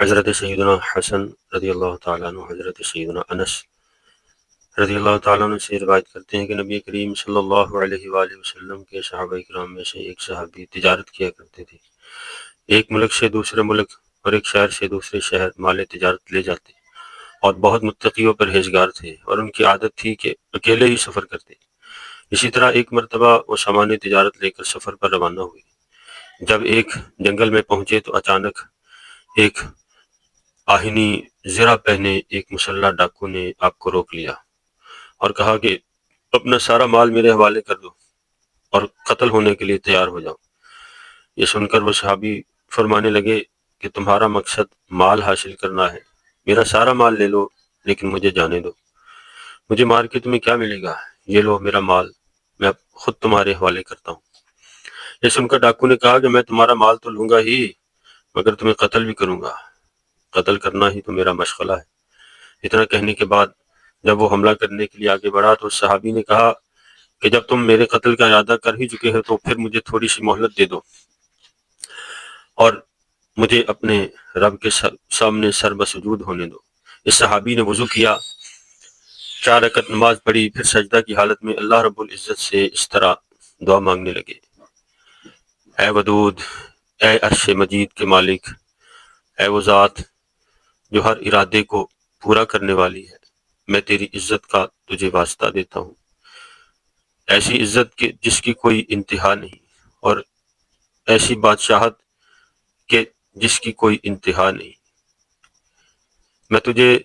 حضرت سیدنا حسن رضی اللہ تعالیٰ عنہ حضرت سیدنا انس رضی اللہ تعالیٰ عنہ سے روایت کرتے ہیں کہ نبی کریم صلی اللہ علیہ وآلہ وسلم کے صحابہ کرام میں سے ایک صحابی تجارت کیا کرتے تھے۔ ایک ملک سے دوسرے ملک اور ایک شہر سے دوسرے شہر مال تجارت لے جاتے اور بہت متقی و پرہیزگار تھے، اور ان کی عادت تھی کہ اکیلے ہی سفر کرتے۔ اسی طرح ایک مرتبہ وہ سامان تجارت لے کر سفر پر روانہ ہوئے۔ جب ایک جنگل میں پہنچے تو اچانک ایک آہنی زرہ پہنے ایک مسلح ڈاکو نے آپ کو روک لیا اور کہا کہ اپنا سارا مال میرے حوالے کر دو اور قتل ہونے کے لیے تیار ہو جاؤ۔ یہ سن کر وہ صحابی فرمانے لگے کہ تمہارا مقصد مال حاصل کرنا ہے، میرا سارا مال لے لو لیکن مجھے جانے دو، مجھے مار کے تمہیں کیا ملے گا، یہ لو میرا مال، میں اب خود تمہارے حوالے کرتا ہوں۔ یہ سن کر ڈاکو نے کہا کہ میں تمہارا مال تو لوں گا ہی مگر تمہیں قتل بھی کروں گا، قتل کرنا ہی تو میرا مشغلہ ہے۔ اتنا کہنے کے بعد جب وہ حملہ کرنے کے لیے آگے بڑھا تو صحابی نے کہا کہ جب تم میرے قتل کا ارادہ کر ہی چکے ہو تو پھر مجھے تھوڑی سی مہلت دے دو اور مجھے اپنے رب کے سامنے سر بسجود ہونے دو۔ اس صحابی نے وضو کیا، 4 رکعت نماز پڑھی، پھر سجدہ کی حالت میں اللہ رب العزت سے اس طرح دعا مانگنے لگے: اے ودود، اے عرش مجید کے مالک، اے وہ ذات جو ہر ارادے کو پورا کرنے والی ہے، میں تیری عزت کا تجھے واسطہ دیتا ہوں، ایسی عزت کہ جس کی کوئی انتہا نہیں، اور ایسی بادشاہت کہ جس کی کوئی انتہا نہیں۔ میں تجھے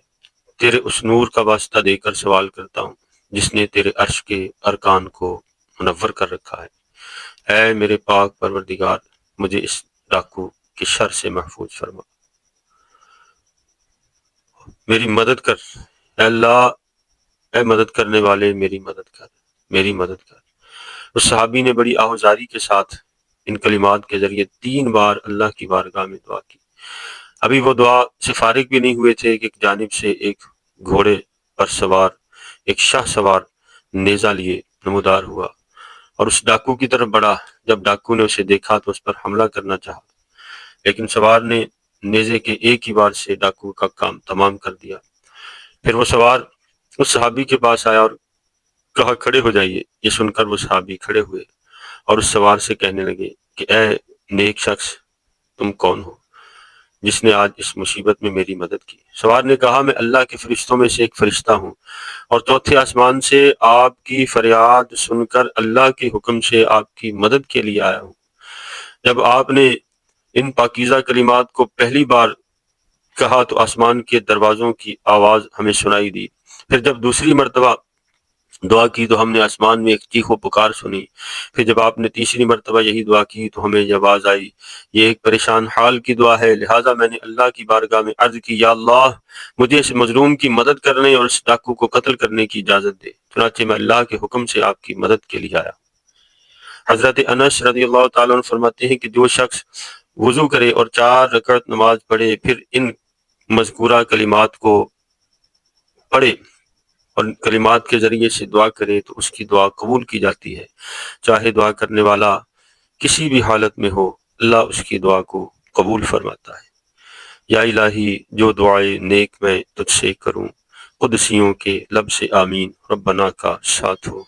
تیرے اس نور کا واسطہ دے کر سوال کرتا ہوں جس نے تیرے عرش کے ارکان کو منور کر رکھا ہے۔ اے میرے پاک پروردگار، مجھے اس ڈاکو کی شر سے محفوظ فرما، میری مدد کر، اے اللہ، اے مدد کرنے والے، میری مدد کر، میری مدد کر۔ اس صحابی نے بڑی آہوزاری کے ساتھ ان کلمات کے ذریعے 3 بار اللہ کی بارگاہ میں دعا کی۔ ابھی وہ دعا سے فارغ بھی نہیں ہوئے تھے کہ ایک جانب سے ایک گھوڑے پر سوار ایک شاہ سوار نیزہ لیے نمودار ہوا اور اس ڈاکو کی طرف بڑھا۔ جب ڈاکو نے اسے دیکھا تو اس پر حملہ کرنا چاہا، لیکن سوار نے نیزے کے ایک ہی وار سے ڈاکو کا کام تمام کر دیا۔ پھر وہ سوار اس صحابی کے پاس آیا اور کہا کھڑے ہو جائیے۔ یہ سن کر وہ صحابی کھڑے ہوئے اور اس سوار سے کہنے لگے کہ اے نیک شخص، تم کون ہو جس نے آج اس مصیبت میں میری مدد کی؟ سوار نے کہا میں اللہ کے فرشتوں میں سے ایک فرشتہ ہوں اور چوتھے آسمان سے آپ کی فریاد سن کر اللہ کے حکم سے آپ کی مدد کے لیے آیا ہوں۔ جب آپ نے ان پاکیزہ کلمات کو پہلی بار کہا تو آسمان کے دروازوں کی آواز ہمیں سنائی دی، پھر جب دوسری مرتبہ دعا کی تو ہم نے آسمان میں ایک چیخ و پکار سنی، پھر جب آپ نے تیسری مرتبہ یہی دعا کی تو ہمیں یہ آواز آئی یہ ایک پریشان حال کی دعا ہے، لہٰذا میں نے اللہ کی بارگاہ میں عرض کی یا اللہ مجھے اس مظلوم کی مدد کرنے اور اس ڈاکو کو قتل کرنے کی اجازت دے۔ چنانچہ میں اللہ کے حکم سے آپ کی مدد کے لیے آیا۔ حضرت انس رضی اللہ تعالیٰ عنہ فرماتے ہیں کہ جو شخص وضو کرے اور 4 رکعت نماز پڑھے پھر ان مذکورہ کلمات کو پڑھے اور کلمات کے ذریعے سے دعا کرے تو اس کی دعا قبول کی جاتی ہے، چاہے دعا کرنے والا کسی بھی حالت میں ہو، اللہ اس کی دعا کو قبول فرماتا ہے۔ یا الہی جو دعائے نیک میں تجھ سے کروں، قدسیوں کے لب سے آمین، ربنا کا ساتھ ہو۔